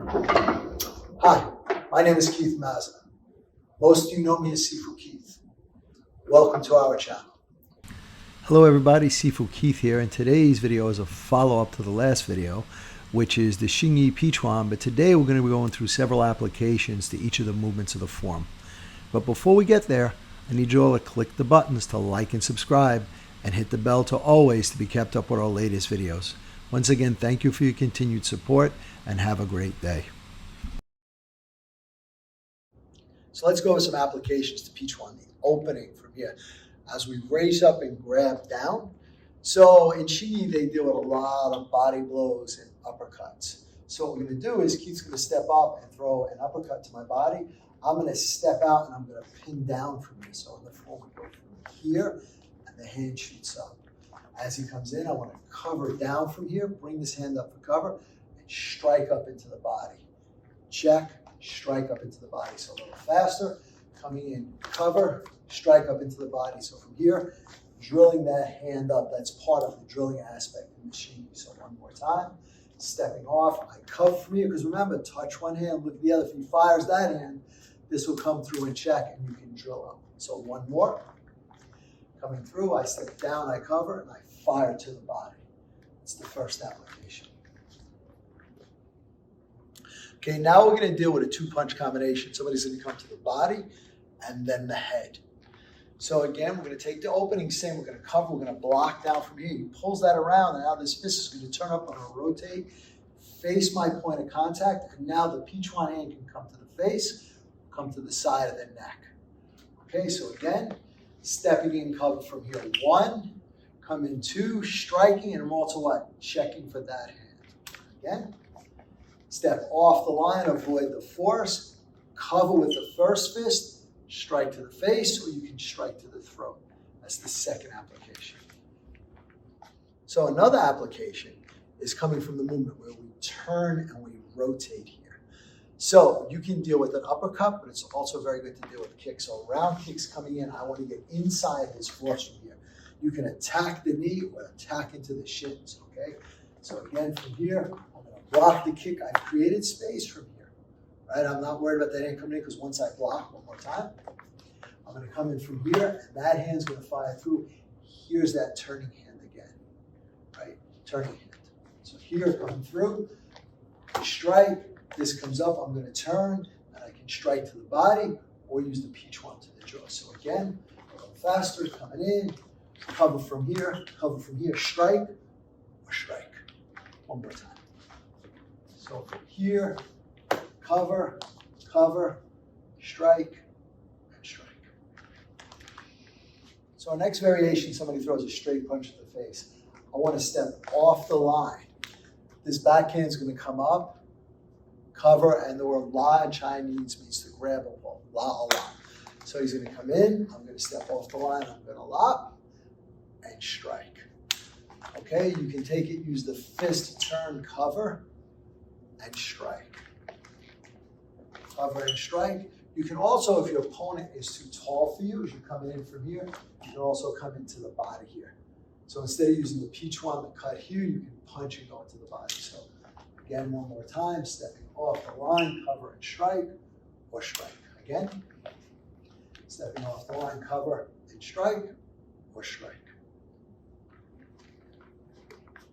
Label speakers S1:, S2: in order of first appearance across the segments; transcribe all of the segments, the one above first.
S1: Hi, my name is Keith Mazza. Most of you know me as Sifu Keith. Welcome to our channel.
S2: Hello everybody, Sifu Keith here, and today's video is a follow-up to the last video, which is the Hsing Chuan, but today we're going to be going through several applications to each of the movements of the form. But before we get there, I need you all to click the buttons to like and subscribe, and hit the bell to always to be kept up with our latest videos. Once again, thank you for your continued support, and have a great day.
S1: So let's go over some applications to Chuan, the opening from here, as we raise up and grab down. So in Hsing, they deal with a lot of body blows and uppercuts. So what we're going to do is Keith's going to step up and throw an uppercut to my body. I'm going to step out and I'm going to pin down from here. So in the form, we go from here and the hand shoots up. As he comes in, I want to cover down from here, bring this hand up for cover, and strike up into the body. Check, strike up into the body. So a little faster, coming in, cover, strike up into the body. So from here, drilling that hand up, that's part of the drilling aspect in the Hsing. So one more time, stepping off, I cover from here, because remember, touch one hand, look at the other. If he fires that hand, this will come through and check, and you can drill up. So one more, coming through, I step down, I cover, and I fire to the body. It's the first application. Okay, now we're going to deal with a two-punch combination. Somebody's going to come to the body and then the head. So again, we're going to take the opening, same, we're going to cover, we're going to block down from here. He pulls that around, and now this fist is going to turn up, I'm going to rotate, face my point of contact, and now the Chuan hand can come to the face, come to the side of the neck. Okay, so again, stepping in, cover from here. One, come in two, striking, and I'm also what? Checking for that hand. Again. Step off the line, avoid the force, cover with the first fist, strike to the face, or you can strike to the throat. That's the second application. So another application is coming from the movement where we turn and we rotate here. So you can deal with an uppercut, but it's also very good to deal with kicks. So round kicks coming in, I want to get inside his force from here. You can attack the knee or attack into the shins, okay? So again, from here, block the kick. I've created space from here, right? I'm not worried about that hand coming in, because once I block, one more time, I'm going to come in from here, and that hand's going to fire through. Here's that turning hand again, right? Turning hand. So here, coming through, strike. This comes up. I'm going to turn, and I can strike to the body or use the Chuan to the jaw. So again, a little faster, coming in, cover from here, strike or strike. One more time. So from here, cover, cover, strike, and strike. So our next variation, somebody throws a straight punch to the face. I want to step off the line. This backhand is going to come up, cover, and the word la in Chinese means to grab a ball, la. So he's going to come in, I'm going to step off the line, I'm going to la, and strike. Okay, you can take it, use the fist, turn, cover, and strike. Cover and strike. You can also, if your opponent is too tall for you, as you're coming in from here, you can also come into the body here. So instead of using the Chuan to cut here, you can punch and go into the body. So again, one more time, stepping off the line, cover and strike, or strike. Again, stepping off the line, cover and strike, or strike.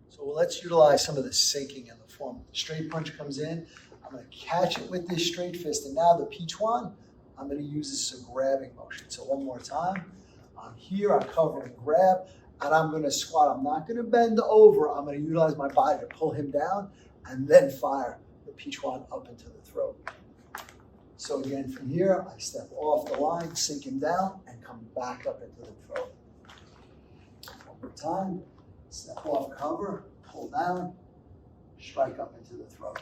S1: So let's utilize some of the sinking in the form. The straight punch comes in, I'm going to catch it with this straight fist, and now the Chuan, I'm going to use this as a grabbing motion. So one more time, I'm here, I cover and grab, and I'm going to squat. I'm not going to bend over, I'm going to utilize my body to pull him down, and then fire the Chuan up into the throat. So again, from here, I step off the line, sink him down, and come back up into the throat. One more time. Step off, cover, pull down, strike up into the throat.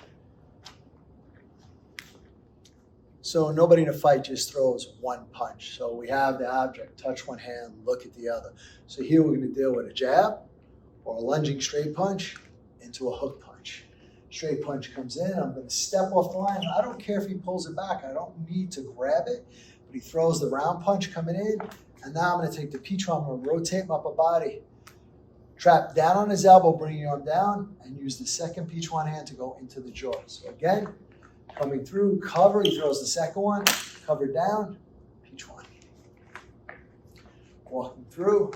S1: So nobody in a fight just throws one punch. So we have the object, touch one hand, look at the other. So here we're going to deal with a jab or a lunging straight punch into a hook punch. Straight punch comes in, I'm going to step off the line. I don't care if he pulls it back. I don't need to grab it, but he throws the round punch coming in, and now I'm going to take the Chuan, I'm going to rotate my upper body. Trap down on his elbow, bring your arm down, and use the second Chuan hand to go into the jaw. So again, Coming through, cover, he throws the second one, cover down, Chuan. Walking through,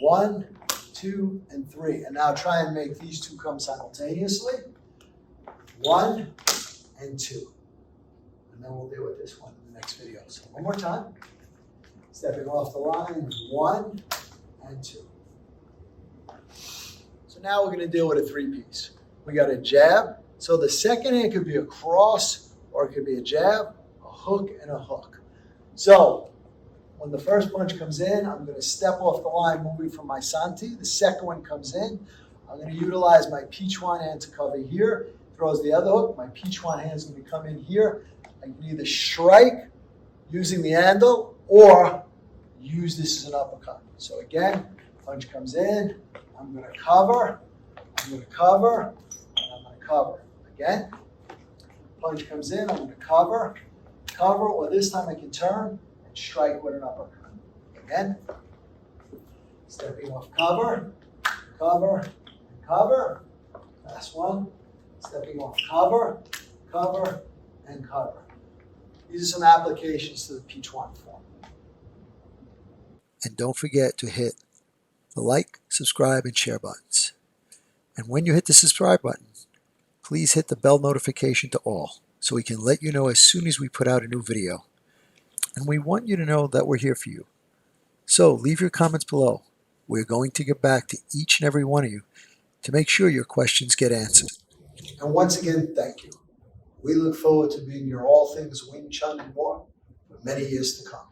S1: 1, 2, and 3. And now try and make these two come simultaneously. 1 and 2. And then we'll deal with this one in the next video. So one more time. Stepping off the line, 1 and 2. So now we're going to deal with a three-piece. We got a jab. So the second hand could be a cross, or it could be a jab, a hook, and a hook. So when the first punch comes in, I'm going to step off the line, moving from my Santi. The second one comes in. I'm going to utilize my Chuan hand to cover here. Throws the other hook. My Chuan hand is going to come in here. I can either strike using the handle or use this as an uppercut. So again, punch comes in. I'm going to cover. I'm going to cover. And I'm going to cover. Again, punch comes in. I'm going to cover. Cover. Or this time I can turn and strike with an uppercut. Again, stepping off cover. Cover. And cover. Last one. Stepping off cover. Cover. And cover. These are some applications to the Chuan form.
S2: And don't forget to hit the like, subscribe, and share buttons. And when you hit the subscribe button, please hit the bell notification to all so we can let you know as soon as we put out a new video. And we want you to know that we're here for you. So leave your comments below. We're going to get back to each and every one of you to make sure your questions get answered.
S1: And once again, thank you. We look forward to being your all things Wing Chun and more for many years to come.